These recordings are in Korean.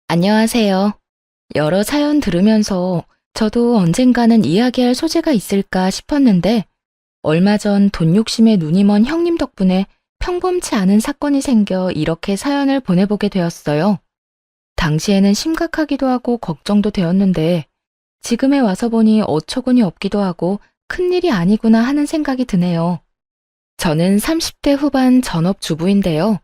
안녕하세요. 여러 사연 들으면서 저도 언젠가는 이야기할 소재가 있을까 싶었는데 얼마 전 돈 욕심에 눈이 먼 형님 덕분에 평범치 않은 사건이 생겨 이렇게 사연을 보내보게 되었어요. 당시에는 심각하기도 하고 걱정도 되었는데 지금에 와서 보니 어처구니 없기도 하고 큰일이 아니구나 하는 생각이 드네요. 저는 30대 후반 전업주부인데요.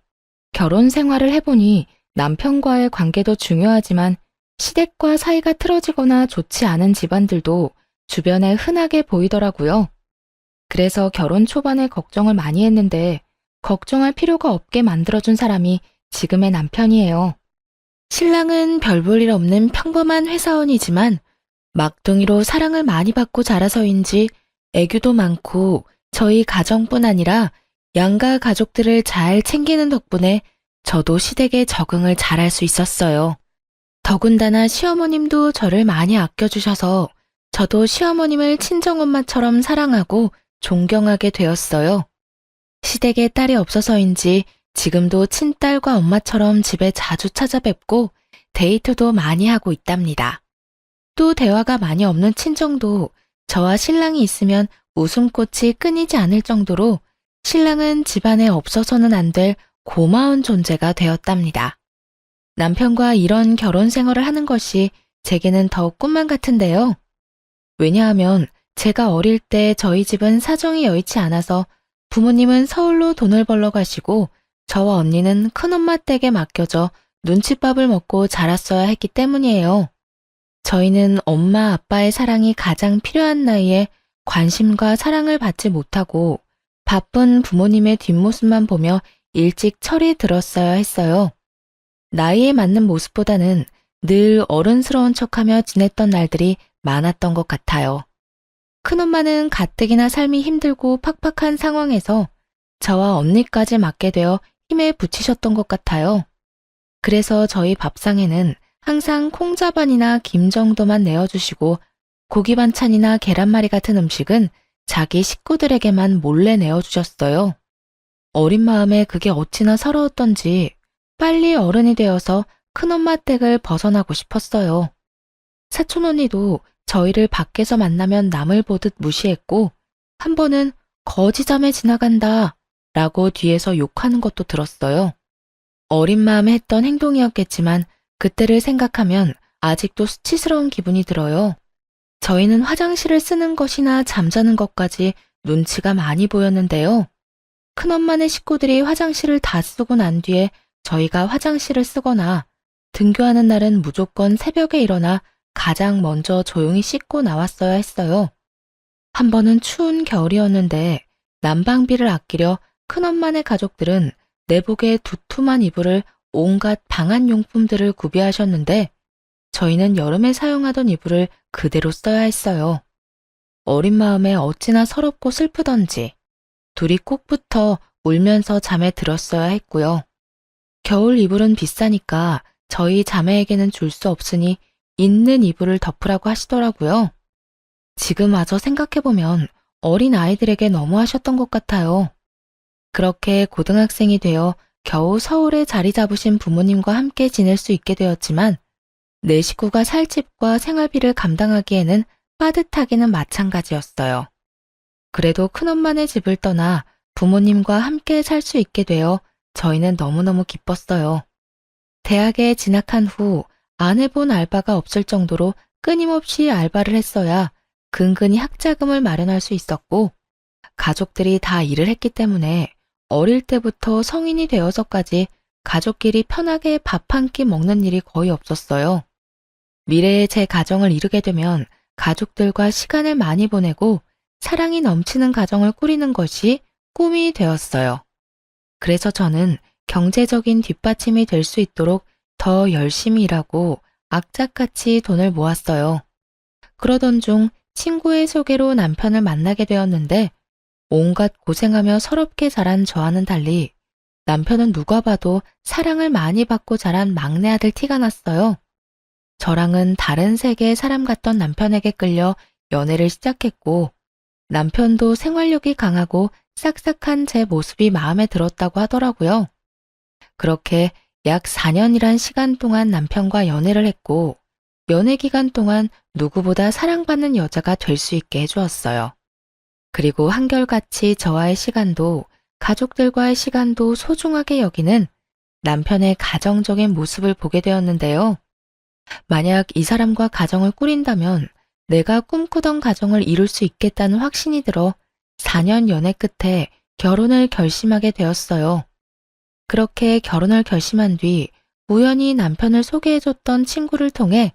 결혼 생활을 해보니 남편과의 관계도 중요하지만 시댁과 사이가 틀어지거나 좋지 않은 집안들도 주변에 흔하게 보이더라고요. 그래서 결혼 초반에 걱정을 많이 했는데 걱정할 필요가 없게 만들어준 사람이 지금의 남편이에요. 신랑은 별 볼 일 없는 평범한 회사원이지만 막둥이로 사랑을 많이 받고 자라서인지 애교도 많고 저희 가정뿐 아니라 양가 가족들을 잘 챙기는 덕분에 저도 시댁에 적응을 잘할 수 있었어요. 더군다나 시어머님도 저를 많이 아껴주셔서 저도 시어머님을 친정엄마처럼 사랑하고 존경하게 되었어요. 시댁에 딸이 없어서인지 지금도 친딸과 엄마처럼 집에 자주 찾아뵙고 데이트도 많이 하고 있답니다. 또 대화가 많이 없는 친정도 저와 신랑이 있으면 웃음꽃이 끊이지 않을 정도로 신랑은 집안에 없어서는 안 될 고마운 존재가 되었답니다. 남편과 이런 결혼 생활을 하는 것이 제게는 더욱 꿈만 같은데요. 왜냐하면 제가 어릴 때 저희 집은 사정이 여의치 않아서 부모님은 서울로 돈을 벌러 가시고 저와 언니는 큰엄마 댁에 맡겨져 눈칫밥을 먹고 자랐어야 했기 때문이에요. 저희는 엄마 아빠의 사랑이 가장 필요한 나이에 관심과 사랑을 받지 못하고 바쁜 부모님의 뒷모습만 보며 일찍 철이 들었어야 했어요. 나이에 맞는 모습보다는 늘 어른스러운 척하며 지냈던 날들이 많았던 것 같아요. 큰엄마는 가뜩이나 삶이 힘들고 팍팍한 상황에서 저와 언니까지 맡게 되어 힘에 부치셨던 것 같아요. 그래서 저희 밥상에는 항상 콩자반이나 김 정도만 내어주시고 고기 반찬이나 계란말이 같은 음식은 자기 식구들에게만 몰래 내어주셨어요. 어린 마음에 그게 어찌나 서러웠던지 빨리 어른이 되어서 큰엄마 댁을 벗어나고 싶었어요. 사촌 언니도 저희를 밖에서 만나면 남을 보듯 무시했고 한 번은 거지자매 지나간다 라고 뒤에서 욕하는 것도 들었어요. 어린 마음에 했던 행동이었겠지만 그때를 생각하면 아직도 수치스러운 기분이 들어요. 저희는 화장실을 쓰는 것이나 잠자는 것까지 눈치가 많이 보였는데요. 큰엄마네 식구들이 화장실을 다 쓰고 난 뒤에 저희가 화장실을 쓰거나 등교하는 날은 무조건 새벽에 일어나 가장 먼저 조용히 씻고 나왔어야 했어요. 한 번은 추운 겨울이었는데 난방비를 아끼려 큰엄마네 가족들은 내복에 두툼한 이불을 온갖 방한용품들을 구비하셨는데 저희는 여름에 사용하던 이불을 그대로 써야 했어요. 어린 마음에 어찌나 서럽고 슬프던지 둘이 꼭 붙어 울면서 잠에 들었어야 했고요. 겨울 이불은 비싸니까 저희 자매에게는 줄 수 없으니 있는 이불을 덮으라고 하시더라고요. 지금 와서 생각해보면 어린 아이들에게 너무하셨던 것 같아요. 그렇게 고등학생이 되어 겨우 서울에 자리 잡으신 부모님과 함께 지낼 수 있게 되었지만 내 식구가 살 집과 생활비를 감당하기에는 빠듯하기는 마찬가지였어요. 그래도 큰엄마네 집을 떠나 부모님과 함께 살 수 있게 되어 저희는 너무너무 기뻤어요. 대학에 진학한 후 안 해본 알바가 없을 정도로 끊임없이 알바를 했어야 근근히 학자금을 마련할 수 있었고 가족들이 다 일을 했기 때문에 어릴 때부터 성인이 되어서까지 가족끼리 편하게 밥 한 끼 먹는 일이 거의 없었어요. 미래에 제 가정을 이루게 되면 가족들과 시간을 많이 보내고 사랑이 넘치는 가정을 꾸리는 것이 꿈이 되었어요. 그래서 저는 경제적인 뒷받침이 될 수 있도록 더 열심히 일하고 악착같이 돈을 모았어요. 그러던 중 친구의 소개로 남편을 만나게 되었는데 온갖 고생하며 서럽게 자란 저와는 달리 남편은 누가 봐도 사랑을 많이 받고 자란 막내 아들 티가 났어요. 저랑은 다른 세계의 사람 같던 남편에게 끌려 연애를 시작했고 남편도 생활력이 강하고 싹싹한 제 모습이 마음에 들었다고 하더라고요. 그렇게 약 4년이란 시간 동안 남편과 연애를 했고, 연애 기간 동안 누구보다 사랑받는 여자가 될 수 있게 해주었어요. 그리고 한결같이 저와의 시간도 가족들과의 시간도 소중하게 여기는 남편의 가정적인 모습을 보게 되었는데요. 만약 이 사람과 가정을 꾸린다면 내가 꿈꾸던 가정을 이룰 수 있겠다는 확신이 들어 4년 연애 끝에 결혼을 결심하게 되었어요. 그렇게 결혼을 결심한 뒤 우연히 남편을 소개해줬던 친구를 통해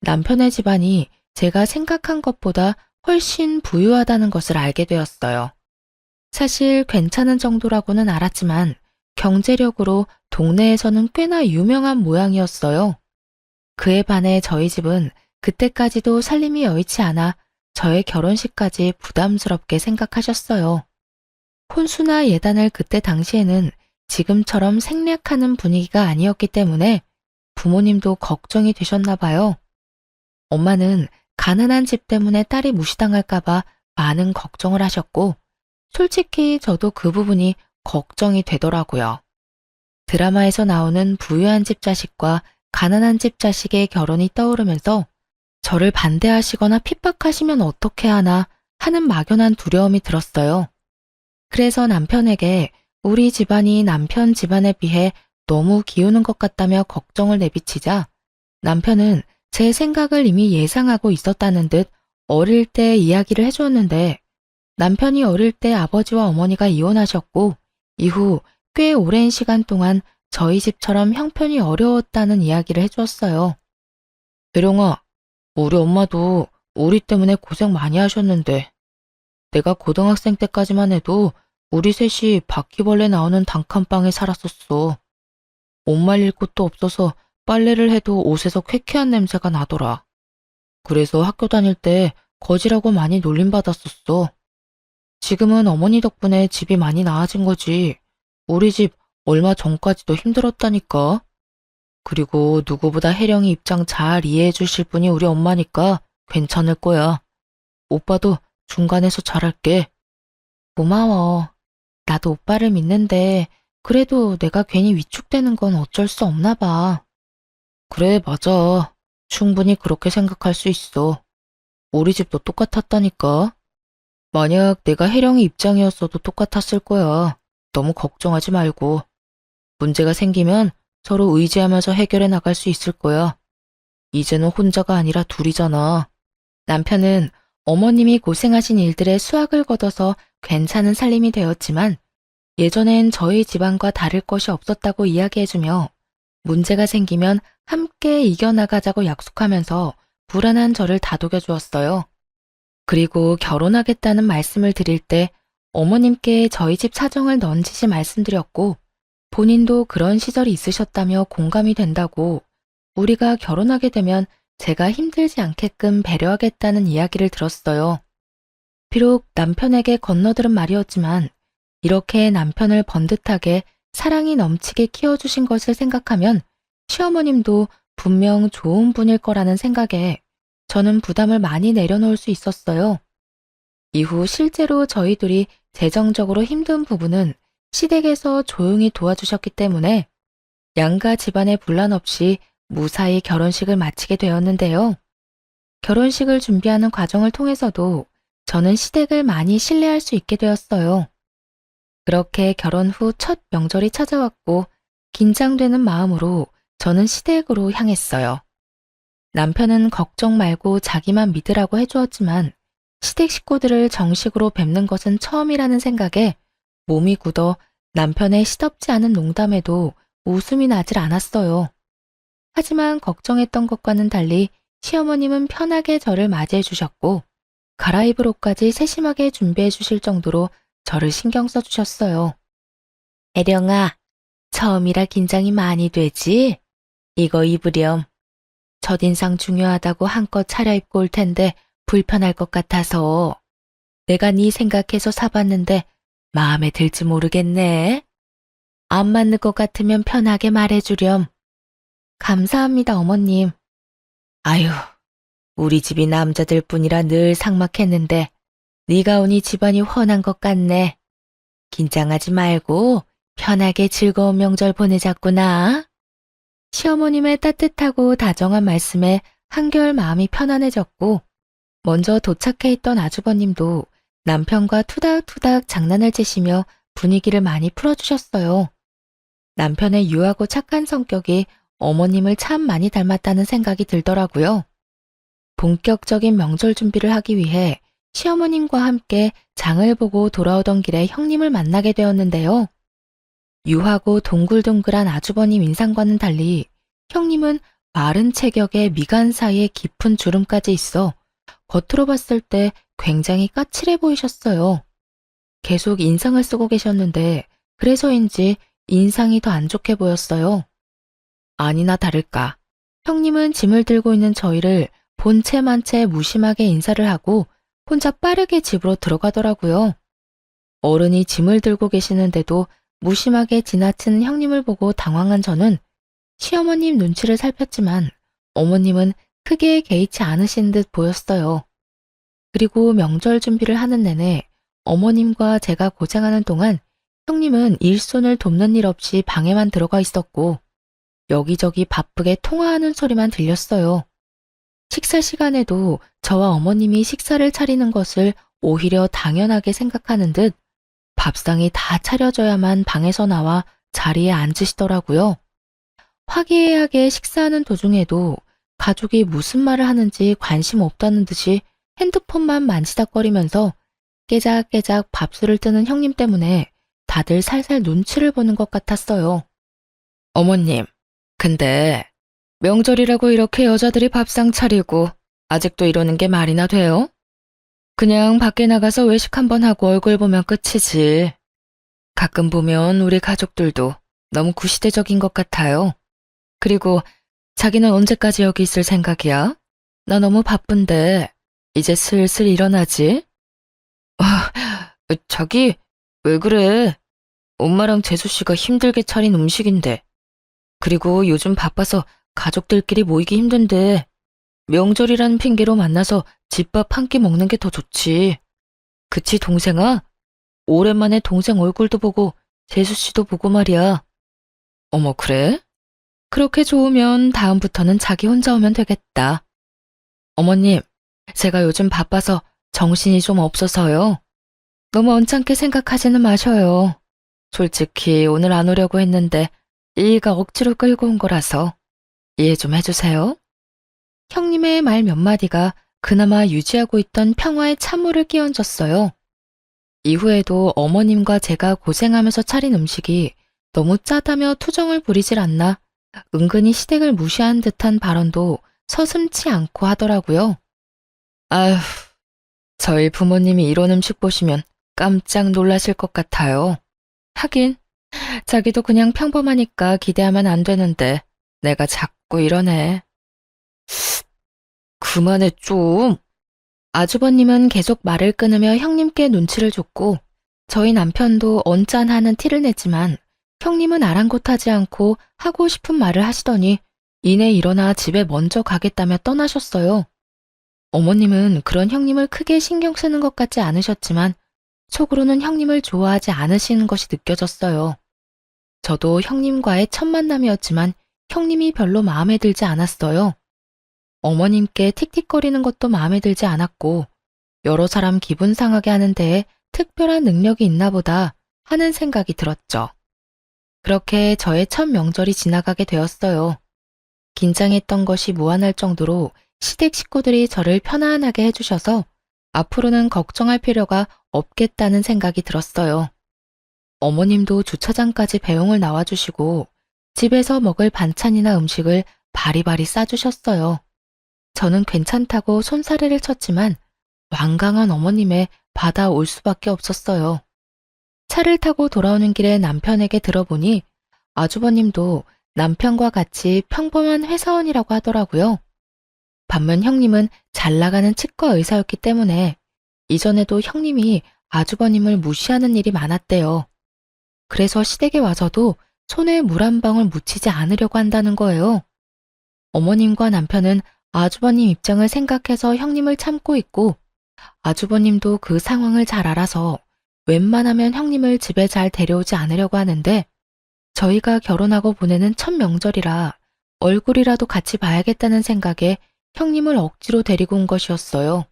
남편의 집안이 제가 생각한 것보다 훨씬 부유하다는 것을 알게 되었어요. 사실 괜찮은 정도라고는 알았지만 경제력으로 동네에서는 꽤나 유명한 모양이었어요. 그에 반해 저희 집은 그때까지도 살림이 여의치 않아 저의 결혼식까지 부담스럽게 생각하셨어요. 혼수나 예단을 그때 당시에는 지금처럼 생략하는 분위기가 아니었기 때문에 부모님도 걱정이 되셨나 봐요. 엄마는 가난한 집 때문에 딸이 무시당할까봐 많은 걱정을 하셨고, 솔직히 저도 그 부분이 걱정이 되더라고요. 드라마에서 나오는 부유한 집 자식과 가난한 집 자식의 결혼이 떠오르면서 저를 반대하시거나 핍박하시면 어떻게 하나 하는 막연한 두려움이 들었어요. 그래서 남편에게 우리 집안이 남편 집안에 비해 너무 기우는 것 같다며 걱정을 내비치자 남편은 제 생각을 이미 예상하고 있었다는 듯 어릴 때 이야기를 해주었는데 남편이 어릴 때 아버지와 어머니가 이혼하셨고 이후 꽤 오랜 시간 동안 저희 집처럼 형편이 어려웠다는 이야기를 해주었어요. 대령아, 우리 엄마도 우리 때문에 고생 많이 하셨는데 내가 고등학생 때까지만 해도 우리 셋이 바퀴벌레 나오는 단칸방에 살았었어. 옷 말릴 곳도 없어서 빨래를 해도 옷에서 쾌쾌한 냄새가 나더라. 그래서 학교 다닐 때 거지라고 많이 놀림받았었어. 지금은 어머니 덕분에 집이 많이 나아진 거지. 우리 집 얼마 전까지도 힘들었다니까. 그리고 누구보다 혜령이 입장 잘 이해해 주실 분이 우리 엄마니까 괜찮을 거야. 오빠도 중간에서 잘할게. 고마워. 나도 오빠를 믿는데 그래도 내가 괜히 위축되는 건 어쩔 수 없나 봐. 그래, 맞아. 충분히 그렇게 생각할 수 있어. 우리 집도 똑같았다니까. 만약 내가 혜령이 입장이었어도 똑같았을 거야. 너무 걱정하지 말고. 문제가 생기면 서로 의지하면서 해결해 나갈 수 있을 거야. 이제는 혼자가 아니라 둘이잖아. 남편은 어머님이 고생하신 일들에 수확을 거둬서 괜찮은 살림이 되었지만 예전엔 저희 집안과 다를 것이 없었다고 이야기해주며 문제가 생기면 함께 이겨나가자고 약속하면서 불안한 저를 다독여 주었어요. 그리고 결혼하겠다는 말씀을 드릴 때 어머님께 저희 집 사정을 넌지시 말씀드렸고 본인도 그런 시절이 있으셨다며 공감이 된다고 우리가 결혼하게 되면 제가 힘들지 않게끔 배려하겠다는 이야기를 들었어요. 비록 남편에게 건너들은 말이었지만 이렇게 남편을 번듯하게 사랑이 넘치게 키워주신 것을 생각하면 시어머님도 분명 좋은 분일 거라는 생각에 저는 부담을 많이 내려놓을 수 있었어요. 이후 실제로 저희 둘이 재정적으로 힘든 부분은 시댁에서 조용히 도와주셨기 때문에 양가 집안의 분란 없이 무사히 결혼식을 마치게 되었는데요. 결혼식을 준비하는 과정을 통해서도 저는 시댁을 많이 신뢰할 수 있게 되었어요. 그렇게 결혼 후 첫 명절이 찾아왔고 긴장되는 마음으로 저는 시댁으로 향했어요. 남편은 걱정 말고 자기만 믿으라고 해주었지만 시댁 식구들을 정식으로 뵙는 것은 처음이라는 생각에 몸이 굳어 남편의 시덥지 않은 농담에도 웃음이 나질 않았어요. 하지만 걱정했던 것과는 달리 시어머님은 편하게 저를 맞이해 주셨고 갈아입을 옷까지 세심하게 준비해 주실 정도로 저를 신경 써 주셨어요. 혜령아, 처음이라 긴장이 많이 되지? 이거 입으렴. 첫인상 중요하다고 한껏 차려입고 올 텐데 불편할 것 같아서 내가 네 생각해서 사봤는데 마음에 들지 모르겠네. 안 맞는 것 같으면 편하게 말해주렴. 감사합니다, 어머님. 아유, 우리 집이 남자들 뿐이라 늘 삭막했는데 네가 오니 집안이 훤한 것 같네. 긴장하지 말고 편하게 즐거운 명절 보내자꾸나. 시어머님의 따뜻하고 다정한 말씀에 한결 마음이 편안해졌고, 먼저 도착해 있던 아주버님도 남편과 투닥투닥 장난을 치시며 분위기를 많이 풀어주셨어요. 남편의 유하고 착한 성격이 어머님을 참 많이 닮았다는 생각이 들더라고요. 본격적인 명절 준비를 하기 위해 시어머님과 함께 장을 보고 돌아오던 길에 형님을 만나게 되었는데요. 유하고 동글동글한 아주버님 인상과는 달리 형님은 마른 체격에 미간 사이에 깊은 주름까지 있어 겉으로 봤을 때 굉장히 까칠해 보이셨어요. 계속 인상을 쓰고 계셨는데 그래서인지 인상이 더 안 좋게 보였어요. 아니나 다를까 형님은 짐을 들고 있는 저희를 본체만 채 무심하게 인사를 하고 혼자 빠르게 집으로 들어가더라고요. 어른이 짐을 들고 계시는데도 무심하게 지나치는 형님을 보고 당황한 저는 시어머님 눈치를 살폈지만 어머님은 크게 개의치 않으신 듯 보였어요. 그리고 명절 준비를 하는 내내 어머님과 제가 고생하는 동안 형님은 일손을 돕는 일 없이 방에만 들어가 있었고 여기저기 바쁘게 통화하는 소리만 들렸어요. 식사 시간에도 저와 어머님이 식사를 차리는 것을 오히려 당연하게 생각하는 듯 밥상이 다 차려져야만 방에서 나와 자리에 앉으시더라고요. 화기애애하게 식사하는 도중에도 가족이 무슨 말을 하는지 관심 없다는 듯이 핸드폰만 만지작거리면서 깨작깨작 밥술을 뜨는 형님 때문에 다들 살살 눈치를 보는 것 같았어요. 어머님, 근데 명절이라고 이렇게 여자들이 밥상 차리고 아직도 이러는 게 말이나 돼요? 그냥 밖에 나가서 외식 한번 하고 얼굴 보면 끝이지. 가끔 보면 우리 가족들도 너무 구시대적인 것 같아요. 그리고 자기는 언제까지 여기 있을 생각이야? 나 너무 바쁜데 이제 슬슬 일어나지? 아, 자기 왜 그래? 엄마랑 재수 씨가 힘들게 차린 음식인데. 그리고 요즘 바빠서 가족들끼리 모이기 힘든데 명절이라는 핑계로 만나서 집밥 한 끼 먹는 게 더 좋지. 그치, 동생아? 오랜만에 동생 얼굴도 보고 재수 씨도 보고 말이야. 어머, 그래? 그렇게 좋으면 다음부터는 자기 혼자 오면 되겠다. 어머님, 제가 요즘 바빠서 정신이 좀 없어서요. 너무 언짢게 생각하지는 마셔요. 솔직히 오늘 안 오려고 했는데 일가 억지로 끌고 온 거라서 이해 좀 해주세요. 형님의 말 몇 마디가 그나마 유지하고 있던 평화의 찬물을 끼얹었어요. 이후에도 어머님과 제가 고생하면서 차린 음식이 너무 짜다며 투정을 부리질 않나 은근히 시댁을 무시한 듯한 발언도 서슴지 않고 하더라고요. 아휴, 저희 부모님이 이런 음식 보시면 깜짝 놀라실 것 같아요. 하긴 자기도 그냥 평범하니까 기대하면 안 되는데 내가 자꾸 이러네. 그만해 좀. 아주버님은 계속 말을 끊으며 형님께 눈치를 줬고 저희 남편도 언짢아하는 티를 냈지만 형님은 아랑곳하지 않고 하고 싶은 말을 하시더니 이내 일어나 집에 먼저 가겠다며 떠나셨어요. 어머님은 그런 형님을 크게 신경 쓰는 것 같지 않으셨지만 속으로는 형님을 좋아하지 않으시는 것이 느껴졌어요. 저도 형님과의 첫 만남이었지만 형님이 별로 마음에 들지 않았어요. 어머님께 틱틱거리는 것도 마음에 들지 않았고 여러 사람 기분 상하게 하는 데에 특별한 능력이 있나 보다 하는 생각이 들었죠. 그렇게 저의 첫 명절이 지나가게 되었어요. 긴장했던 것이 무한할 정도로 시댁 식구들이 저를 편안하게 해주셔서 앞으로는 걱정할 필요가 없겠다는 생각이 들었어요. 어머님도 주차장까지 배웅을 나와주시고 집에서 먹을 반찬이나 음식을 바리바리 싸주셨어요. 저는 괜찮다고 손사래를 쳤지만 완강한 어머님의 받아올 수밖에 없었어요. 차를 타고 돌아오는 길에 남편에게 들어보니 아주버님도 남편과 같이 평범한 회사원이라고 하더라고요. 반면 형님은 잘 나가는 치과 의사였기 때문에 이전에도 형님이 아주버님을 무시하는 일이 많았대요. 그래서 시댁에 와서도 손에 물 한 방울 묻히지 않으려고 한다는 거예요. 어머님과 남편은 아주버님 입장을 생각해서 형님을 참고 있고 아주버님도 그 상황을 잘 알아서 웬만하면 형님을 집에 잘 데려오지 않으려고 하는데 저희가 결혼하고 보내는 첫 명절이라 얼굴이라도 같이 봐야겠다는 생각에 형님을 억지로 데리고 온 것이었어요.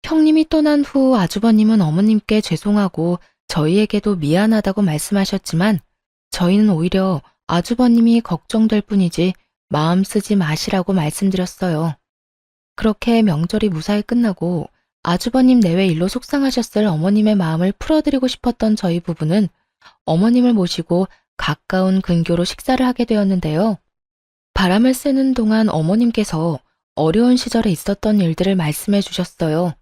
형님이 떠난 후 아주버님은 어머님께 죄송하고 저희에게도 미안하다고 말씀하셨지만 저희는 오히려 아주버님이 걱정될 뿐이지 마음 쓰지 마시라고 말씀드렸어요. 그렇게 명절이 무사히 끝나고 아주버님 내외 일로 속상하셨을 어머님의 마음을 풀어드리고 싶었던 저희 부부는 어머님을 모시고 가까운 근교로 식사를 하게 되었는데요. 바람을 쐬는 동안 어머님께서 어려운 시절에 있었던 일들을 말씀해 주셨어요.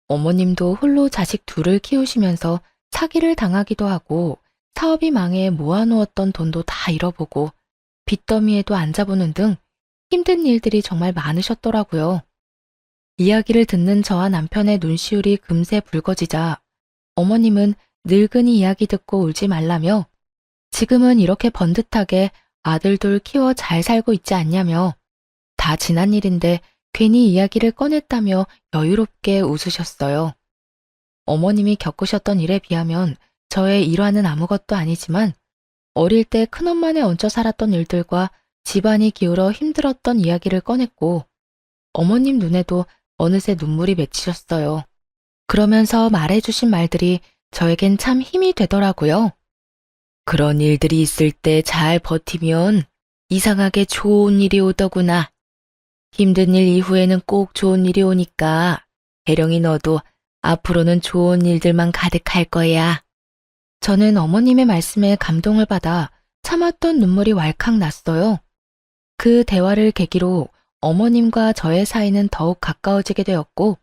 어머님도 홀로 자식 둘을 키우시면서 사기를 당하기도 하고 사업이 망해 모아놓았던 돈도 다 잃어보고 빚더미에도 앉아보는 등 힘든 일들이 정말 많으셨더라고요. 이야기를 듣는 저와 남편의 눈시울이 금세 붉어지자 어머님은 늙은이 이야기 듣고 울지 말라며 지금은 이렇게 번듯하게 아들 둘 키워 잘 살고 있지 않냐며 다 지난 일인데 괜히 이야기를 꺼냈다며 여유롭게 웃으셨어요. 어머님이 겪으셨던 일에 비하면 저의 일화는 아무것도 아니지만 어릴 때 큰엄마네 얹혀 살았던 일들과 집안이 기울어 힘들었던 이야기를 꺼냈고 어머님 눈에도 어느새 눈물이 맺히셨어요. 그러면서 말해주신 말들이 저에겐 참 힘이 되더라고요. 그런 일들이 있을 때 잘 버티면 이상하게 좋은 일이 오더구나. 힘든 일 이후에는 꼭 좋은 일이 오니까 혜령이 너도 앞으로는 좋은 일들만 가득할 거야. 저는 어머님의 말씀에 감동을 받아 참았던 눈물이 왈칵 났어요. 그 대화를 계기로 어머님과 저의 사이는 더욱 가까워지게 되었고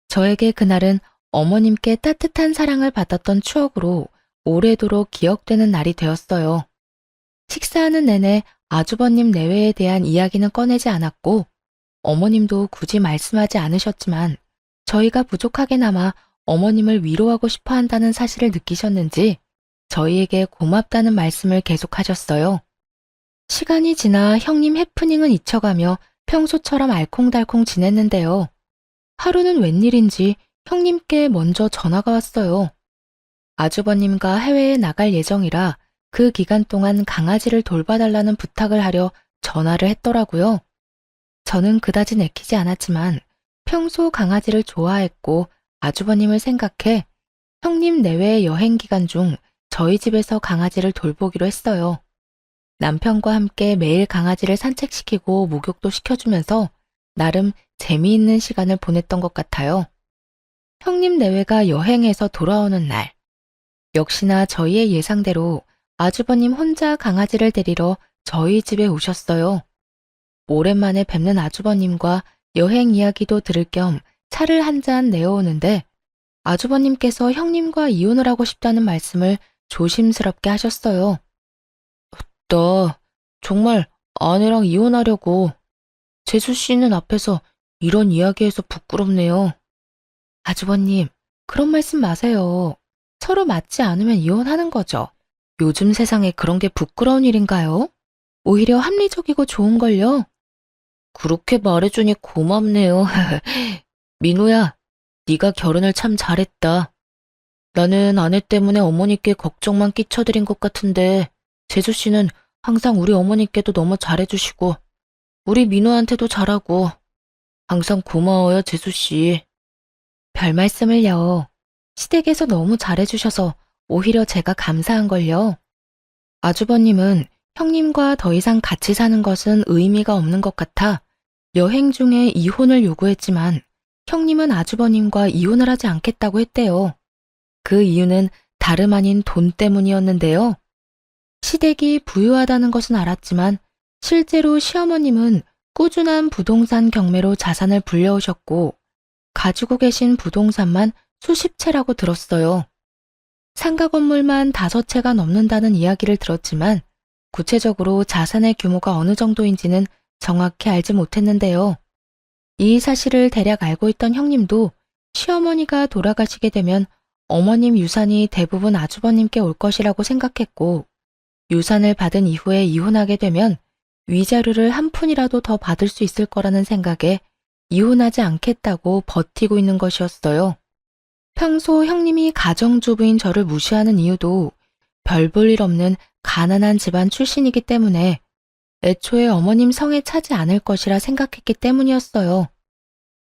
저에게 그날은 어머님께 따뜻한 사랑을 받았던 추억으로 오래도록 기억되는 날이 되었어요. 식사하는 내내 아주버님 내외에 대한 이야기는 꺼내지 않았고 어머님도 굳이 말씀하지 않으셨지만 저희가 부족하게나마 어머님을 위로하고 싶어 한다는 사실을 느끼셨는지 저희에게 고맙다는 말씀을 계속하셨어요. 시간이 지나 형님 해프닝은 잊혀가며 평소처럼 알콩달콩 지냈는데요. 하루는 웬일인지 형님께 먼저 전화가 왔어요. 아주버님과 해외에 나갈 예정이라 그 기간 동안 강아지를 돌봐달라는 부탁을 하려 전화를 했더라고요. 저는 그다지 내키지 않았지만 평소 강아지를 좋아했고 아주버님을 생각해 형님 내외 여행 기간 중 저희 집에서 강아지를 돌보기로 했어요. 남편과 함께 매일 강아지를 산책시키고 목욕도 시켜주면서 나름 재미있는 시간을 보냈던 것 같아요. 형님 내외가 여행해서 돌아오는 날, 역시나 저희의 예상대로 아주버님 혼자 강아지를 데리러 저희 집에 오셨어요. 오랜만에 뵙는 아주버님과 여행 이야기도 들을 겸 차를 한 잔 내어오는데 아주버님께서 형님과 이혼을 하고 싶다는 말씀을 조심스럽게 하셨어요. 나 정말 아내랑 이혼하려고. 재수 씨는 앞에서 이런 이야기해서 부끄럽네요. 아주버님, 그런 말씀 마세요. 서로 맞지 않으면 이혼하는 거죠. 요즘 세상에 그런 게 부끄러운 일인가요? 오히려 합리적이고 좋은걸요. 그렇게 말해주니 고맙네요. 민호야, 네가 결혼을 참 잘했다. 나는 아내 때문에 어머니께 걱정만 끼쳐드린 것 같은데 재수 씨는 항상 우리 어머니께도 너무 잘해주시고 우리 민호한테도 잘하고 항상 고마워요, 재수 씨. 별 말씀을요. 시댁에서 너무 잘해주셔서 오히려 제가 감사한걸요. 아주버님은 형님과 더 이상 같이 사는 것은 의미가 없는 것 같아 여행 중에 이혼을 요구했지만 형님은 아주버님과 이혼을 하지 않겠다고 했대요. 그 이유는 다름 아닌 돈 때문이었는데요. 시댁이 부유하다는 것은 알았지만 실제로 시어머님은 꾸준한 부동산 경매로 자산을 불려오셨고 가지고 계신 부동산만 수십 채라고 들었어요. 상가 건물만 5채가 넘는다는 이야기를 들었지만 구체적으로 자산의 규모가 어느 정도인지는 정확히 알지 못했는데요. 이 사실을 대략 알고 있던 형님도 시어머니가 돌아가시게 되면 어머님 유산이 대부분 아주버님께 올 것이라고 생각했고 유산을 받은 이후에 이혼하게 되면 위자료를 한 푼이라도 더 받을 수 있을 거라는 생각에 이혼하지 않겠다고 버티고 있는 것이었어요. 평소 형님이 가정주부인 저를 무시하는 이유도 별 볼 일 없는 가난한 집안 출신이기 때문에 애초에 어머님 성에 차지 않을 것이라 생각했기 때문이었어요.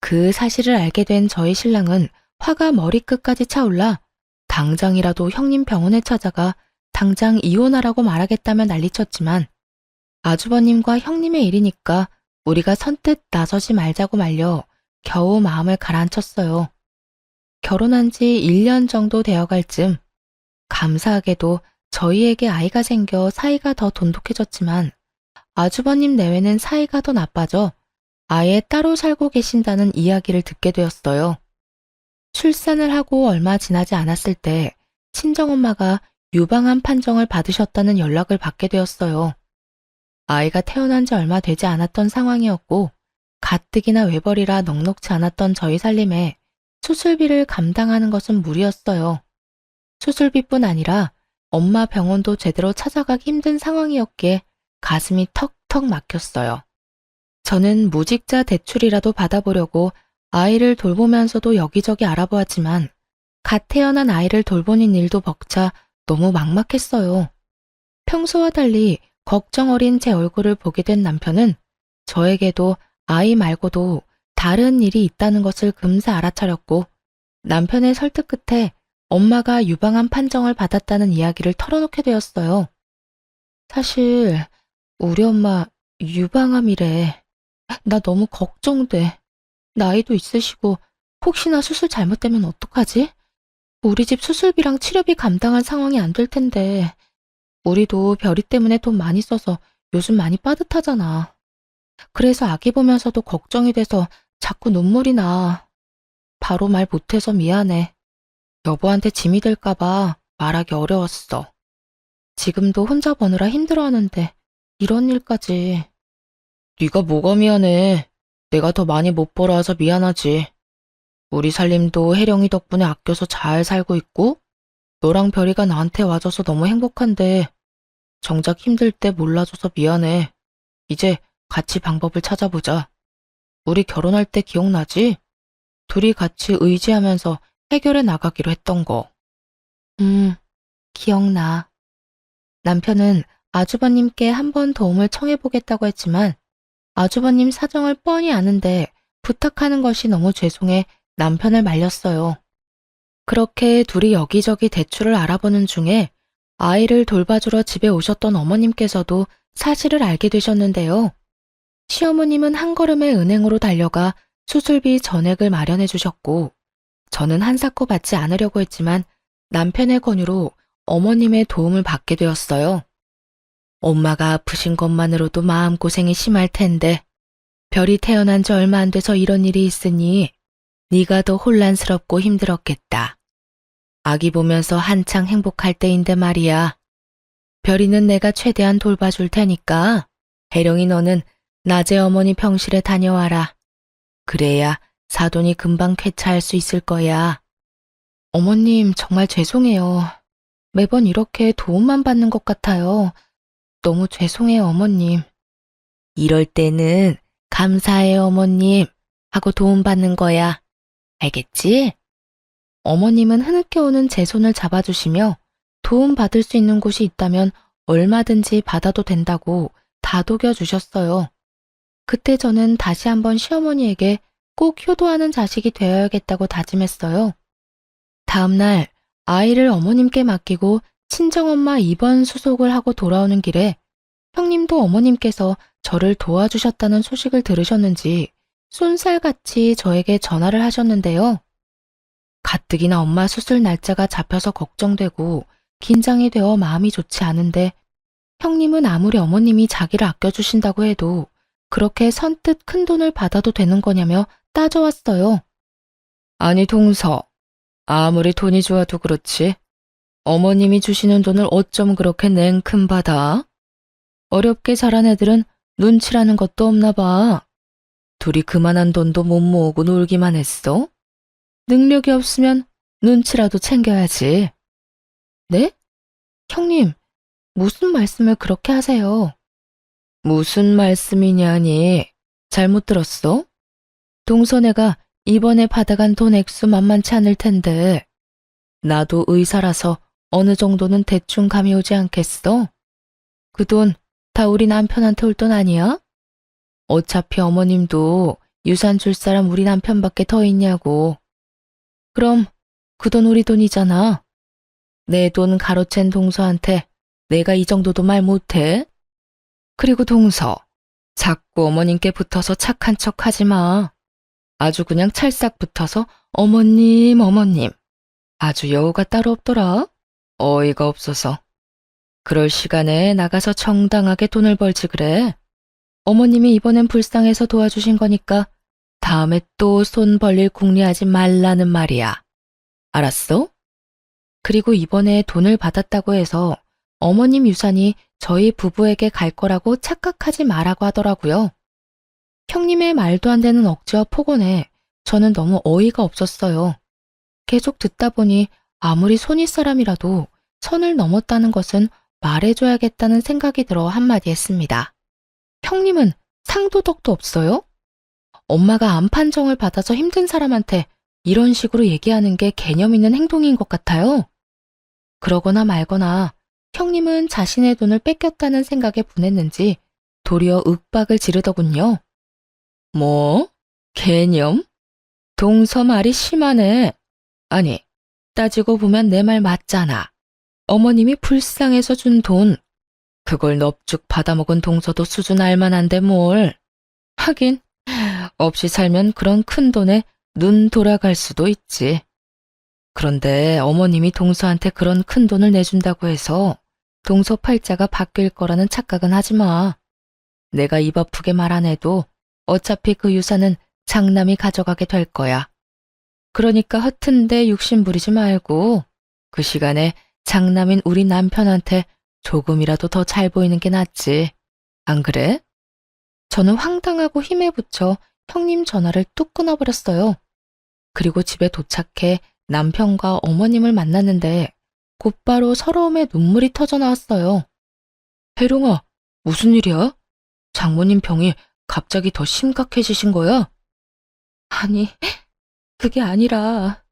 그 사실을 알게 된 저희 신랑은 화가 머리끝까지 차올라 당장이라도 형님 병원에 찾아가 당장 이혼하라고 말하겠다며 난리쳤지만 아주버님과 형님의 일이니까 우리가 선뜻 나서지 말자고 말려 겨우 마음을 가라앉혔어요. 결혼한 지 1년 정도 되어갈 즈음 감사하게도 저희에게 아이가 생겨 사이가 더 돈독해졌지만 아주버님 내외는 사이가 더 나빠져 아예 따로 살고 계신다는 이야기를 듣게 되었어요. 출산을 하고 얼마 지나지 않았을 때 친정엄마가 유방암 판정을 받으셨다는 연락을 받게 되었어요. 아이가 태어난 지 얼마 되지 않았던 상황이었고 가뜩이나 외벌이라 넉넉지 않았던 저희 살림에 수술비를 감당하는 것은 무리였어요. 수술비뿐 아니라 엄마 병원도 제대로 찾아가기 힘든 상황이었기에 가슴이 턱턱 막혔어요. 저는 무직자 대출이라도 받아보려고 아이를 돌보면서도 여기저기 알아보았지만 갓 태어난 아이를 돌보는 일도 벅차 너무 막막했어요. 평소와 달리 걱정 어린 제 얼굴을 보게 된 남편은 저에게도 아이 말고도 다른 일이 있다는 것을 금세 알아차렸고 남편의 설득 끝에 엄마가 유방암 판정을 받았다는 이야기를 털어놓게 되었어요. 사실 우리 엄마 유방암이래. 나 너무 걱정돼. 나이도 있으시고 혹시나 수술 잘못되면 어떡하지? 우리 집 수술비랑 치료비 감당할 상황이 안 될 텐데 우리도 별이 때문에 돈 많이 써서 요즘 많이 빠듯하잖아. 그래서 아기 보면서도 걱정이 돼서 자꾸 눈물이 나. 바로 말 못해서 미안해. 여보한테 짐이 될까봐 말하기 어려웠어. 지금도 혼자 버느라 힘들어하는데 이런 일까지. 네가 뭐가 미안해. 내가 더 많이 못 벌어와서 미안하지. 우리 살림도 혜령이 덕분에 아껴서 잘 살고 있고 너랑 별이가 나한테 와줘서 너무 행복한데 정작 힘들 때 몰라줘서 미안해. 이제 같이 방법을 찾아보자. 우리 결혼할 때 기억나지? 둘이 같이 의지하면서 해결해 나가기로 했던 거. 기억나. 남편은 아주버님께 한번 도움을 청해보겠다고 했지만 아주버님 사정을 뻔히 아는데 부탁하는 것이 너무 죄송해 남편을 말렸어요. 그렇게 둘이 여기저기 대출을 알아보는 중에 아이를 돌봐주러 집에 오셨던 어머님께서도 사실을 알게 되셨는데요. 시어머님은 한 걸음에 은행으로 달려가 수술비 전액을 마련해 주셨고 저는 한사코 받지 않으려고 했지만 남편의 권유로 어머님의 도움을 받게 되었어요. 엄마가 아프신 것만으로도 마음고생이 심할 텐데 별이 태어난 지 얼마 안 돼서 이런 일이 있으니 네가 더 혼란스럽고 힘들었겠다. 아기 보면서 한창 행복할 때인데 말이야. 별이는 내가 최대한 돌봐줄 테니까 혜령이 너는 낮에 어머니 병실에 다녀와라. 그래야 사돈이 금방 쾌차할 수 있을 거야. 어머님 정말 죄송해요. 매번 이렇게 도움만 받는 것 같아요. 너무 죄송해요, 어머님. 이럴 때는 감사해요, 어머님 하고 도움받는 거야. 알겠지? 어머님은 흐느껴 오는 제 손을 잡아주시며 도움받을 수 있는 곳이 있다면 얼마든지 받아도 된다고 다독여 주셨어요. 그때 저는 다시 한번 시어머니에게 꼭 효도하는 자식이 되어야겠다고 다짐했어요. 다음 날 아이를 어머님께 맡기고 친정엄마 입원 수속을 하고 돌아오는 길에 형님도 어머님께서 저를 도와주셨다는 소식을 들으셨는지 쏜살같이 저에게 전화를 하셨는데요. 가뜩이나 엄마 수술 날짜가 잡혀서 걱정되고 긴장이 되어 마음이 좋지 않은데 형님은 아무리 어머님이 자기를 아껴주신다고 해도 그렇게 선뜻 큰 돈을 받아도 되는 거냐며 따져왔어요. 아니 동서, 아무리 돈이 좋아도 그렇지. 어머님이 주시는 돈을 어쩜 그렇게 냉큼 받아? 어렵게 자란 애들은 눈치라는 것도 없나 봐. 둘이 그만한 돈도 못 모으고 놀기만 했어? 능력이 없으면 눈치라도 챙겨야지. 네? 형님, 무슨 말씀을 그렇게 하세요? 무슨 말씀이냐니? 잘못 들었어? 동서네가 이번에 받아간 돈 액수 만만치 않을 텐데 나도 의사라서 어느 정도는 대충 감이 오지 않겠어? 그 돈 다 우리 남편한테 올 돈 아니야? 어차피 어머님도 유산 줄 사람 우리 남편밖에 더 있냐고. 그럼 그 돈 우리 돈이잖아. 내 돈 가로챈 동서한테 내가 이 정도도 말 못해? 그리고 동서, 자꾸 어머님께 붙어서 착한 척 하지 마. 아주 그냥 찰싹 붙어서 어머님, 어머님. 아주 여우가 따로 없더라. 어이가 없어서. 그럴 시간에 나가서 정당하게 돈을 벌지 그래. 어머님이 이번엔 불쌍해서 도와주신 거니까 다음에 또 손 벌릴 궁리하지 말라는 말이야. 알았어? 그리고 이번에 돈을 받았다고 해서 어머님 유산이 저희 부부에게 갈 거라고 착각하지 말라고 하더라고요. 형님의 말도 안 되는 억지와 폭언에 저는 너무 어이가 없었어요. 계속 듣다 보니 아무리 손윗 사람이라도 선을 넘었다는 것은 말해줘야겠다는 생각이 들어 한마디 했습니다. 형님은 상도덕도 없어요? 엄마가 암 판정을 받아서 힘든 사람한테 이런 식으로 얘기하는 게 개념 있는 행동인 것 같아요. 그러거나 말거나 형님은 자신의 돈을 뺏겼다는 생각에 분했는지 도리어 윽박을 지르더군요. 뭐? 개념? 동서 말이 심하네. 아니, 따지고 보면 내 말 맞잖아. 어머님이 불쌍해서 준 돈. 그걸 넙죽 받아먹은 동서도 수준 알만한데 뭘. 하긴, 없이 살면 그런 큰 돈에 눈 돌아갈 수도 있지. 그런데 어머님이 동서한테 그런 큰 돈을 내준다고 해서 동서 팔자가 바뀔 거라는 착각은 하지 마. 내가 입 아프게 말 안 해도 어차피 그 유산은 장남이 가져가게 될 거야. 그러니까 허튼데 욕심 부리지 말고 그 시간에 장남인 우리 남편한테 조금이라도 더 잘 보이는 게 낫지. 안 그래? 저는 황당하고 힘에 부쳐 형님 전화를 뚝 끊어버렸어요. 그리고 집에 도착해 남편과 어머님을 만났는데 곧바로 서러움에 눈물이 터져 나왔어요. 혜룡아, 무슨 일이야? 장모님 병이 갑자기 더 심각해지신 거야? 아니, 그게 아니라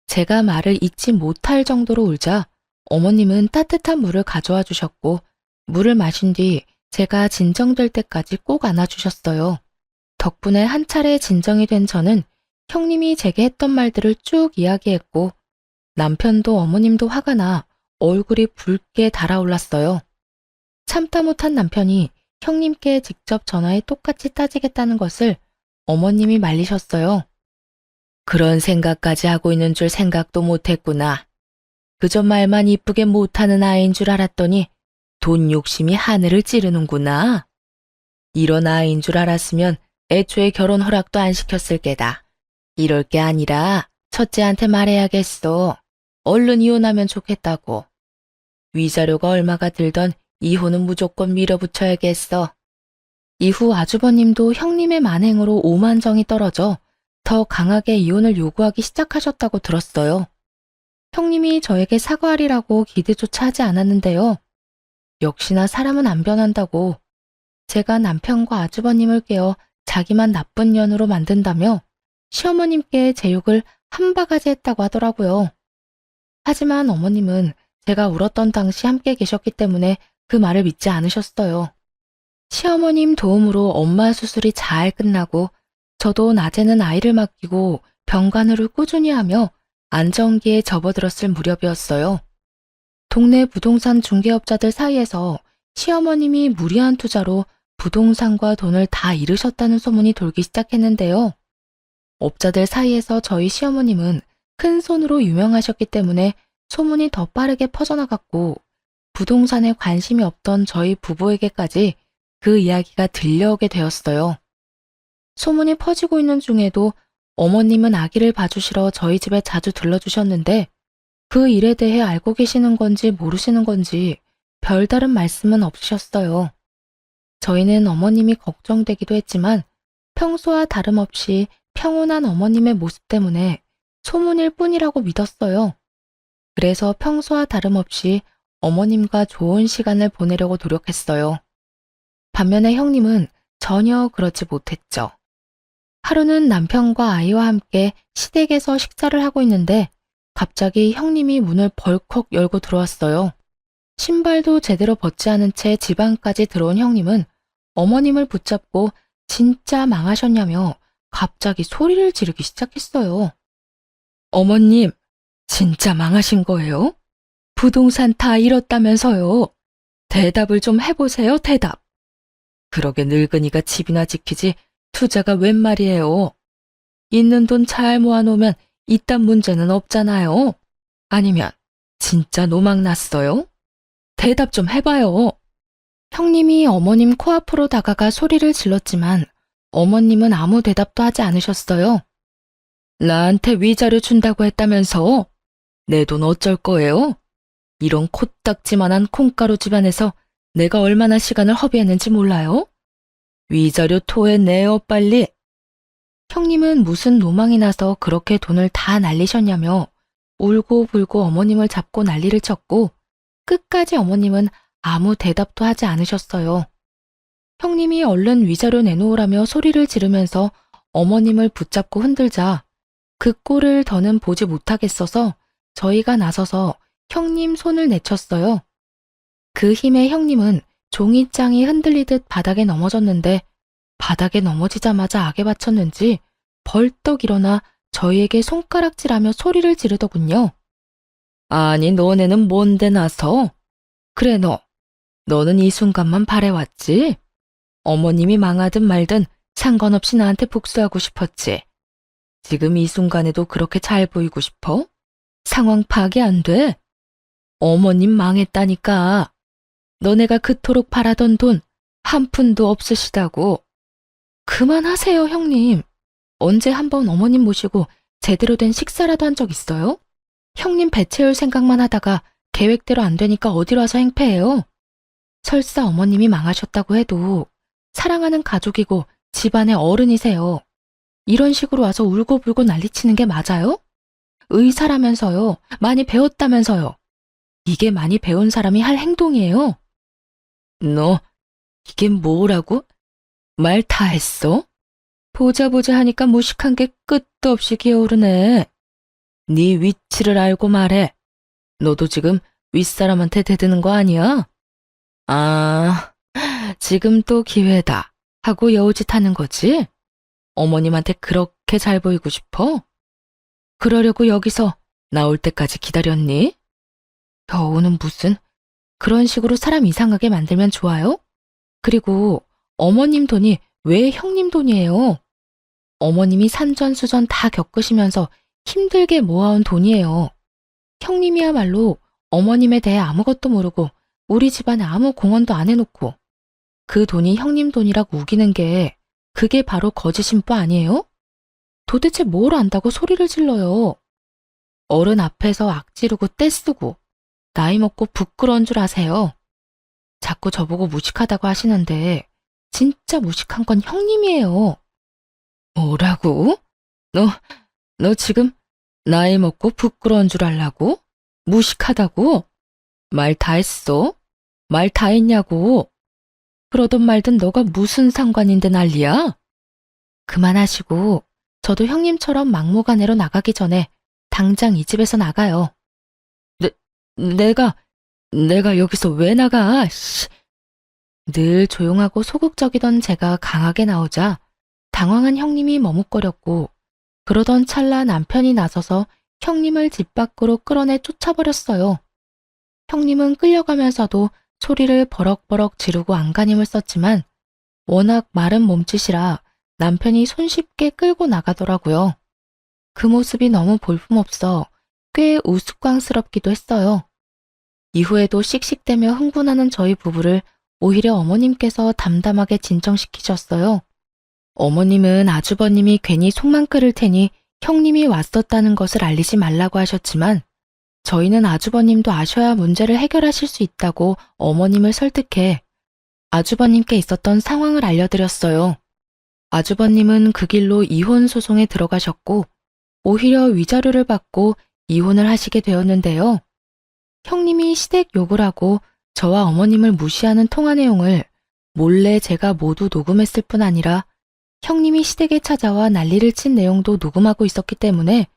제가 말을 잇지 못할 정도로 울자 어머님은 따뜻한 물을 가져와 주셨고 물을 마신 뒤 제가 진정될 때까지 꼭 안아주셨어요. 덕분에 한 차례 진정이 된 저는 형님이 제게 했던 말들을 쭉 이야기했고 남편도 어머님도 화가 나 얼굴이 붉게 달아올랐어요. 참다 못한 남편이 형님께 직접 전화해 똑같이 따지겠다는 것을 어머님이 말리셨어요. 그런 생각까지 하고 있는 줄 생각도 못했구나. 그저 말만 이쁘게 못하는 아이인 줄 알았더니 돈 욕심이 하늘을 찌르는구나. 이런 아이인 줄 알았으면 애초에 결혼 허락도 안 시켰을 게다. 이럴 게 아니라 첫째한테 말해야겠어. 얼른 이혼하면 좋겠다고. 위자료가 얼마가 들던 이혼은 무조건 밀어붙여야겠어. 이후 아주버님도 형님의 만행으로 오만정이 떨어져 더 강하게 이혼을 요구하기 시작하셨다고 들었어요. 형님이 저에게 사과하리라고 기대조차 하지 않았는데요. 역시나 사람은 안 변한다고 제가 남편과 아주버님을 깨워 자기만 나쁜 년으로 만든다며 시어머님께 제 욕을 한 바가지 했다고 하더라고요. 하지만 어머님은 제가 울었던 당시 함께 계셨기 때문에 그 말을 믿지 않으셨어요. 시어머님 도움으로 엄마 수술이 잘 끝나고 저도 낮에는 아이를 맡기고 병간호를 꾸준히 하며 안정기에 접어들었을 무렵이었어요. 동네 부동산 중개업자들 사이에서 시어머님이 무리한 투자로 부동산과 돈을 다 잃으셨다는 소문이 돌기 시작했는데요. 업자들 사이에서 저희 시어머님은 큰 손으로 유명하셨기 때문에 소문이 더 빠르게 퍼져나갔고 부동산에 관심이 없던 저희 부부에게까지 그 이야기가 들려오게 되었어요. 소문이 퍼지고 있는 중에도 어머님은 아기를 봐주시러 저희 집에 자주 들러주셨는데 그 일에 대해 알고 계시는 건지 모르시는 건지 별다른 말씀은 없으셨어요. 저희는 어머님이 걱정되기도 했지만 평소와 다름없이 평온한 어머님의 모습 때문에 소문일 뿐이라고 믿었어요. 그래서 평소와 다름없이 어머님과 좋은 시간을 보내려고 노력했어요. 반면에 형님은 전혀 그렇지 못했죠. 하루는 남편과 아이와 함께 시댁에서 식사를 하고 있는데 갑자기 형님이 문을 벌컥 열고 들어왔어요. 신발도 제대로 벗지 않은 채 집 안까지 들어온 형님은 어머님을 붙잡고 진짜 망하셨냐며 갑자기 소리를 지르기 시작했어요. 어머님, 진짜 망하신 거예요? 부동산 다 잃었다면서요. 대답을 좀 해보세요, 대답. 그러게 늙은이가 집이나 지키지 투자가 웬 말이에요. 있는 돈 잘 모아놓으면 이딴 문제는 없잖아요. 아니면 진짜 노망 났어요? 대답 좀 해봐요. 형님이 어머님 코앞으로 다가가 소리를 질렀지만 어머님은 아무 대답도 하지 않으셨어요. 나한테 위자료 준다고 했다면서? 내 돈 어쩔 거예요? 이런 코딱지만한 콩가루 집안에서 내가 얼마나 시간을 허비했는지 몰라요? 위자료 토해내요, 빨리. 형님은 무슨 노망이 나서 그렇게 돈을 다 날리셨냐며 울고불고 어머님을 잡고 난리를 쳤고 끝까지 어머님은 아무 대답도 하지 않으셨어요. 형님이 얼른 위자료 내놓으라며 소리를 지르면서 어머님을 붙잡고 흔들자 그 꼴을 더는 보지 못하겠어서 저희가 나서서 형님 손을 내쳤어요. 그 힘에 형님은 종이장이 흔들리듯 바닥에 넘어졌는데 바닥에 넘어지자마자 악에 받쳤는지 벌떡 일어나 저희에게 손가락질하며 소리를 지르더군요. 아니 너네는 뭔데 나서? 그래 너는 이 순간만 바래왔지? 어머님이 망하든 말든 상관없이 나한테 복수하고 싶었지. 지금 이 순간에도 그렇게 잘 보이고 싶어? 상황 파악이 안 돼? 어머님 망했다니까. 너네가 그토록 바라던 돈 한 푼도 없으시다고. 그만하세요, 형님. 언제 한번 어머님 모시고 제대로 된 식사라도 한 적 있어요? 형님 배 채울 생각만 하다가 계획대로 안 되니까 어디로 와서 행패해요? 설사 어머님이 망하셨다고 해도 사랑하는 가족이고 집안의 어른이세요. 이런 식으로 와서 울고불고 난리치는 게 맞아요? 의사라면서요. 많이 배웠다면서요. 이게 많이 배운 사람이 할 행동이에요. 너 이게 뭐라고? 말 다 했어? 보자 하니까 무식한 게 끝도 없이 기어오르네. 네 위치를 알고 말해. 너도 지금 윗사람한테 대드는 거 아니야? 아, 지금 또 기회다 하고 여우짓 하는 거지? 어머님한테 그렇게 잘 보이고 싶어? 그러려고 여기서 나올 때까지 기다렸니? 겨우는 무슨 그런 식으로 사람 이상하게 만들면 좋아요? 그리고 어머님 돈이 왜 형님 돈이에요? 어머님이 산전수전 다 겪으시면서 힘들게 모아온 돈이에요. 형님이야말로 어머님에 대해 아무것도 모르고 우리 집안에 아무 공헌도 안 해놓고 그 돈이 형님 돈이라고 우기는 게 그게 바로 거짓인부 아니에요? 도대체 뭘 안다고 소리를 질러요? 어른 앞에서 악지르고 떼쓰고 나이 먹고 부끄러운 줄 아세요? 자꾸 저보고 무식하다고 하시는데 진짜 무식한 건 형님이에요. 뭐라고? 너 지금 나이 먹고 부끄러운 줄 알라고? 무식하다고? 말 다 했어? 말 다 했냐고? 그러든 말든 너가 무슨 상관인데 난리야? 그만하시고 저도 형님처럼 막무가내로 나가기 전에 당장 이 집에서 나가요. 내가 여기서 왜 나가? 씨. 늘 조용하고 소극적이던 제가 강하게 나오자 당황한 형님이 머뭇거렸고 그러던 찰나 남편이 나서서 형님을 집 밖으로 끌어내 쫓아버렸어요. 형님은 끌려가면서도 소리를 버럭버럭 지르고 안간힘을 썼지만 워낙 마른 몸짓이라 남편이 손쉽게 끌고 나가더라고요. 그 모습이 너무 볼품없어 꽤 우스꽝스럽기도 했어요. 이후에도 씩씩대며 흥분하는 저희 부부를 오히려 어머님께서 담담하게 진정시키셨어요. 어머님은 아주버님이 괜히 속만 끓을 테니 형님이 왔었다는 것을 알리지 말라고 하셨지만 저희는 아주버님도 아셔야 문제를 해결하실 수 있다고 어머님을 설득해 아주버님께 있었던 상황을 알려드렸어요. 아주버님은 그 길로 이혼 소송에 들어가셨고 오히려 위자료를 받고 이혼을 하시게 되었는데요. 형님이 시댁 욕을 하고 저와 어머님을 무시하는 통화 내용을 몰래 제가 모두 녹음했을 뿐 아니라 형님이 시댁에 찾아와 난리를 친 내용도 녹음하고 있었기 때문에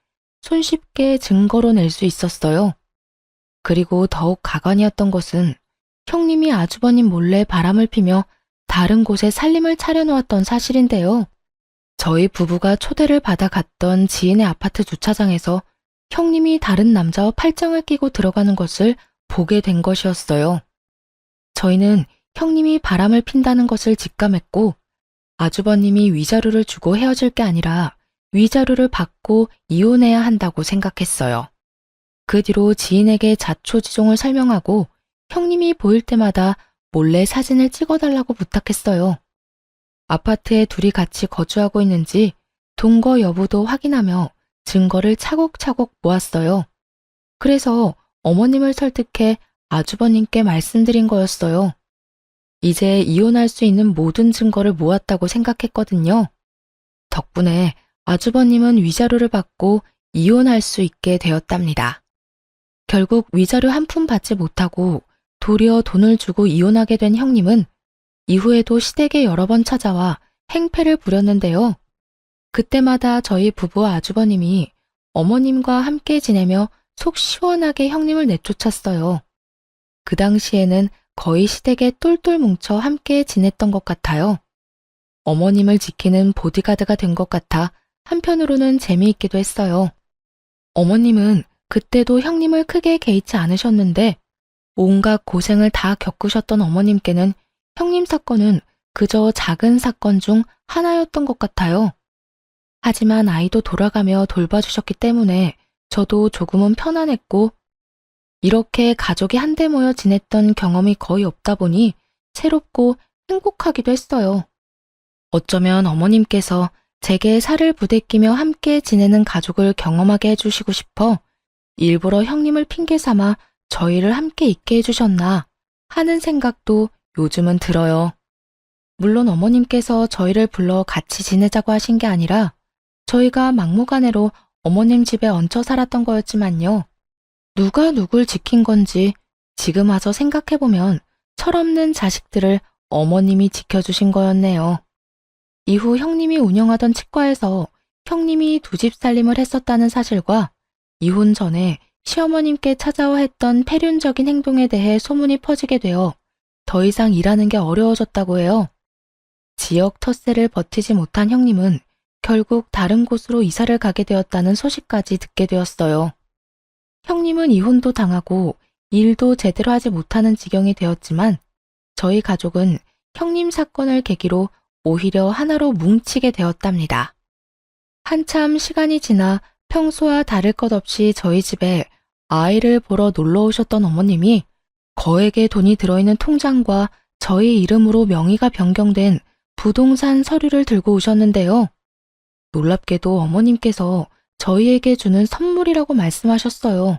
손쉽게 증거로 낼 수 있었어요. 그리고 더욱 가관이었던 것은 형님이 아주버님 몰래 바람을 피며 다른 곳에 살림을 차려놓았던 사실인데요. 저희 부부가 초대를 받아 갔던 지인의 아파트 주차장에서 형님이 다른 남자와 팔짱을 끼고 들어가는 것을 보게 된 것이었어요. 저희는 형님이 바람을 핀다는 것을 직감했고 아주버님이 위자료를 주고 헤어질 게 아니라 위자료를 받고 이혼해야 한다고 생각했어요. 그 뒤로 지인에게 자초지종을 설명하고 형님이 보일 때마다 몰래 사진을 찍어달라고 부탁했어요. 아파트에 둘이 같이 거주하고 있는지 동거 여부도 확인하며 증거를 차곡차곡 모았어요. 그래서 어머님을 설득해 아주버님께 말씀드린 거였어요. 이제 이혼할 수 있는 모든 증거를 모았다고 생각했거든요. 덕분에 아주버님은 위자료를 받고 이혼할 수 있게 되었답니다. 결국 위자료 한 푼 받지 못하고 도리어 돈을 주고 이혼하게 된 형님은 이후에도 시댁에 여러 번 찾아와 행패를 부렸는데요. 그때마다 저희 부부와 아주버님이 어머님과 함께 지내며 속 시원하게 형님을 내쫓았어요. 그 당시에는 거의 시댁에 똘똘 뭉쳐 함께 지냈던 것 같아요. 어머님을 지키는 보디가드가 된 것 같아 한편으로는 재미있기도 했어요. 어머님은 그때도 형님을 크게 개의치 않으셨는데 온갖 고생을 다 겪으셨던 어머님께는 형님 사건은 그저 작은 사건 중 하나였던 것 같아요. 하지만 아이도 돌아가며 돌봐주셨기 때문에 저도 조금은 편안했고 이렇게 가족이 한데 모여 지냈던 경험이 거의 없다 보니 새롭고 행복하기도 했어요. 어쩌면 어머님께서 제게 살을 부대끼며 함께 지내는 가족을 경험하게 해주시고 싶어 일부러 형님을 핑계 삼아 저희를 함께 있게 해주셨나 하는 생각도 요즘은 들어요. 물론 어머님께서 저희를 불러 같이 지내자고 하신 게 아니라 저희가 막무가내로 어머님 집에 얹혀 살았던 거였지만요. 누가 누굴 지킨 건지 지금 와서 생각해보면 철없는 자식들을 어머님이 지켜주신 거였네요. 이후 형님이 운영하던 치과에서 형님이 두 집 살림을 했었다는 사실과 이혼 전에 시어머님께 찾아와 했던 폐륜적인 행동에 대해 소문이 퍼지게 되어 더 이상 일하는 게 어려워졌다고 해요. 지역 텃세를 버티지 못한 형님은 결국 다른 곳으로 이사를 가게 되었다는 소식까지 듣게 되었어요. 형님은 이혼도 당하고 일도 제대로 하지 못하는 지경이 되었지만 저희 가족은 형님 사건을 계기로 오히려 하나로 뭉치게 되었답니다. 한참 시간이 지나 평소와 다를 것 없이 저희 집에 아이를 보러 놀러 오셨던 어머님이 거액의 돈이 들어있는 통장과 저희 이름으로 명의가 변경된 부동산 서류를 들고 오셨는데요. 놀랍게도 어머님께서 저희에게 주는 선물이라고 말씀하셨어요.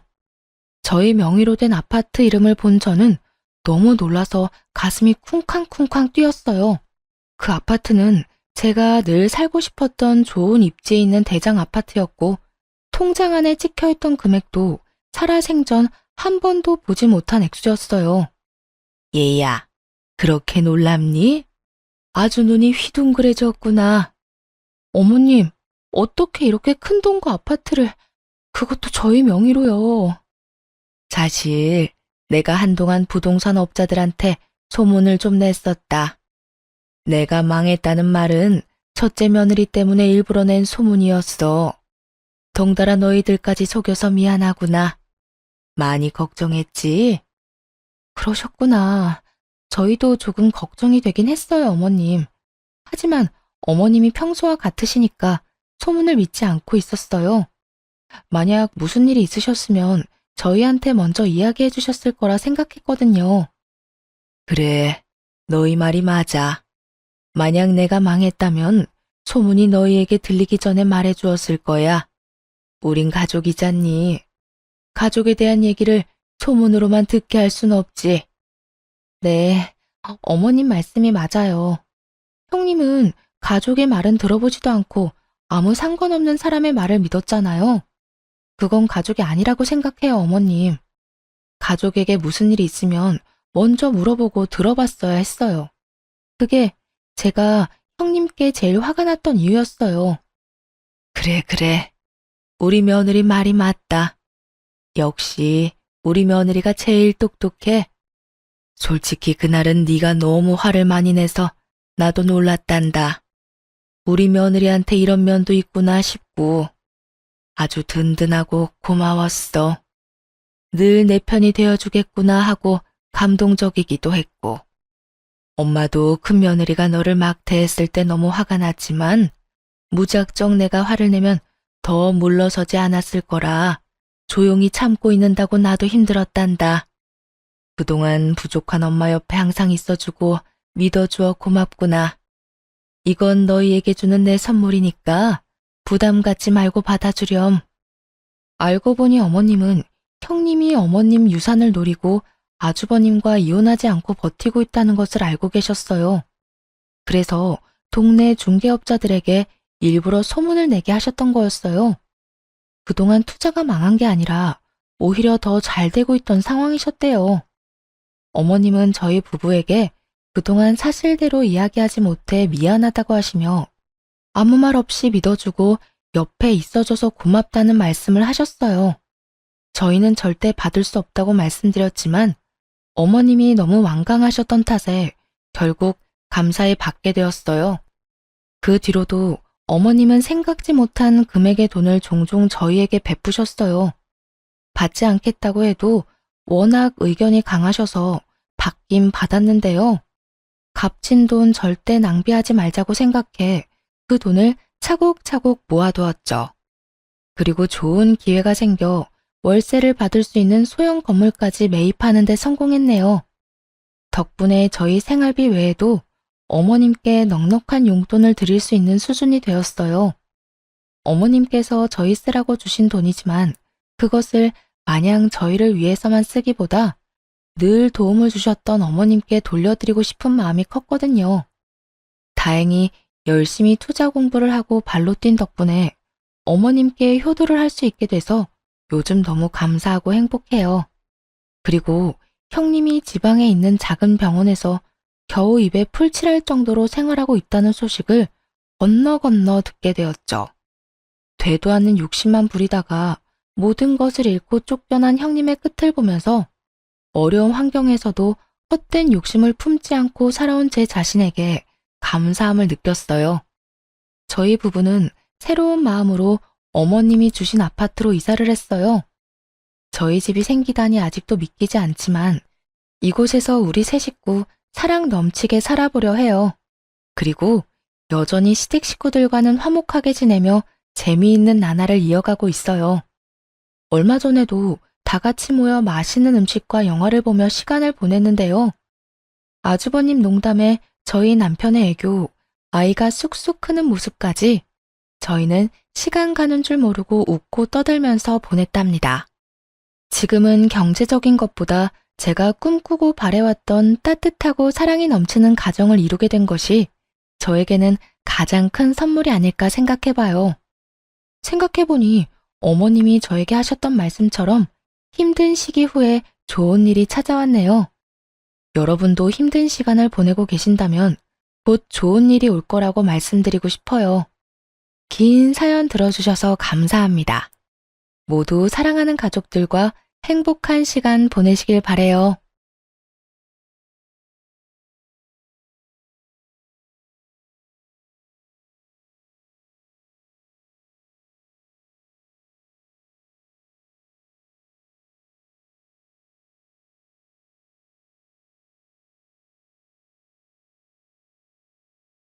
저희 명의로 된 아파트 이름을 본 저는 너무 놀라서 가슴이 쿵쾅쿵쾅 뛰었어요. 그 아파트는 제가 늘 살고 싶었던 좋은 입지에 있는 대장 아파트였고 통장 안에 찍혀있던 금액도 살아생전 한 번도 보지 못한 액수였어요. 얘야, 그렇게 놀랍니? 아주 눈이 휘둥그레졌구나. 어머님, 어떻게 이렇게 큰 돈과 아파트를, 그것도 저희 명의로요. 사실 내가 한동안 부동산 업자들한테 소문을 좀 냈었다. 내가 망했다는 말은 첫째 며느리 때문에 일부러 낸 소문이었어. 덩달아 너희들까지 속여서 미안하구나. 많이 걱정했지? 그러셨구나. 저희도 조금 걱정이 되긴 했어요, 어머님. 하지만 어머님이 평소와 같으시니까 소문을 믿지 않고 있었어요. 만약 무슨 일이 있으셨으면 저희한테 먼저 이야기해 주셨을 거라 생각했거든요. 그래, 너희 말이 맞아. 만약 내가 망했다면 소문이 너희에게 들리기 전에 말해 주었을 거야. 우린 가족이잖니. 가족에 대한 얘기를 소문으로만 듣게 할 순 없지. 네, 어머님 말씀이 맞아요. 형님은 가족의 말은 들어보지도 않고 아무 상관없는 사람의 말을 믿었잖아요. 그건 가족이 아니라고 생각해요, 어머님. 가족에게 무슨 일이 있으면 먼저 물어보고 들어봤어야 했어요. 그게 제가 형님께 제일 화가 났던 이유였어요. 그래. 우리 며느리 말이 맞다. 역시 우리 며느리가 제일 똑똑해. 솔직히 그날은 네가 너무 화를 많이 내서 나도 놀랐단다. 우리 며느리한테 이런 면도 있구나 싶고 아주 든든하고 고마웠어. 늘 내 편이 되어주겠구나 하고 감동적이기도 했고 엄마도 큰 며느리가 너를 막 대했을 때 너무 화가 났지만 무작정 내가 화를 내면 더 물러서지 않았을 거라 조용히 참고 있는다고 나도 힘들었단다. 그동안 부족한 엄마 옆에 항상 있어주고 믿어주어 고맙구나. 이건 너희에게 주는 내 선물이니까 부담 갖지 말고 받아주렴. 알고 보니 어머님은 형님이 어머님 유산을 노리고 아주버님과 이혼하지 않고 버티고 있다는 것을 알고 계셨어요. 그래서 동네 중개업자들에게 일부러 소문을 내게 하셨던 거였어요. 그동안 투자가 망한 게 아니라 오히려 더 잘 되고 있던 상황이셨대요. 어머님은 저희 부부에게 그동안 사실대로 이야기하지 못해 미안하다고 하시며 아무 말 없이 믿어주고 옆에 있어줘서 고맙다는 말씀을 하셨어요. 저희는 절대 받을 수 없다고 말씀드렸지만 어머님이 너무 완강하셨던 탓에 결국 감사히 받게 되었어요. 그 뒤로도 어머님은 생각지 못한 금액의 돈을 종종 저희에게 베푸셨어요. 받지 않겠다고 해도 워낙 의견이 강하셔서 받긴 받았는데요. 값진 돈 절대 낭비하지 말자고 생각해 그 돈을 차곡차곡 모아두었죠. 그리고 좋은 기회가 생겨 월세를 받을 수 있는 소형 건물까지 매입하는 데 성공했네요. 덕분에 저희 생활비 외에도 어머님께 넉넉한 용돈을 드릴 수 있는 수준이 되었어요. 어머님께서 저희 쓰라고 주신 돈이지만 그것을 마냥 저희를 위해서만 쓰기보다 늘 도움을 주셨던 어머님께 돌려드리고 싶은 마음이 컸거든요. 다행히 열심히 투자 공부를 하고 발로 뛴 덕분에 어머님께 효도를 할 수 있게 돼서 요즘 너무 감사하고 행복해요. 그리고 형님이 지방에 있는 작은 병원에서 겨우 입에 풀 칠할 정도로 생활하고 있다는 소식을 건너 듣게 되었죠. 되도 않는 욕심만 부리다가 모든 것을 잃고 쫓겨난 형님의 끝을 보면서 어려운 환경에서도 헛된 욕심을 품지 않고 살아온 제 자신에게 감사함을 느꼈어요. 저희 부부는 새로운 마음으로 어머님이 주신 아파트로 이사를 했어요. 저희 집이 생기다니 아직도 믿기지 않지만 이곳에서 우리 세 식구 사랑 넘치게 살아보려 해요. 그리고 여전히 시댁 식구들과는 화목하게 지내며 재미있는 나날을 이어가고 있어요. 얼마 전에도 다 같이 모여 맛있는 음식과 영화를 보며 시간을 보냈는데요. 아주버님 농담에 저희 남편의 애교, 아이가 쑥쑥 크는 모습까지 저희는 시간 가는 줄 모르고 웃고 떠들면서 보냈답니다. 지금은 경제적인 것보다 제가 꿈꾸고 바래왔던 따뜻하고 사랑이 넘치는 가정을 이루게 된 것이 저에게는 가장 큰 선물이 아닐까 생각해봐요. 생각해보니 어머님이 저에게 하셨던 말씀처럼 힘든 시기 후에 좋은 일이 찾아왔네요. 여러분도 힘든 시간을 보내고 계신다면 곧 좋은 일이 올 거라고 말씀드리고 싶어요. 긴 사연 들어주셔서 감사합니다. 모두 사랑하는 가족들과 행복한 시간 보내시길 바래요.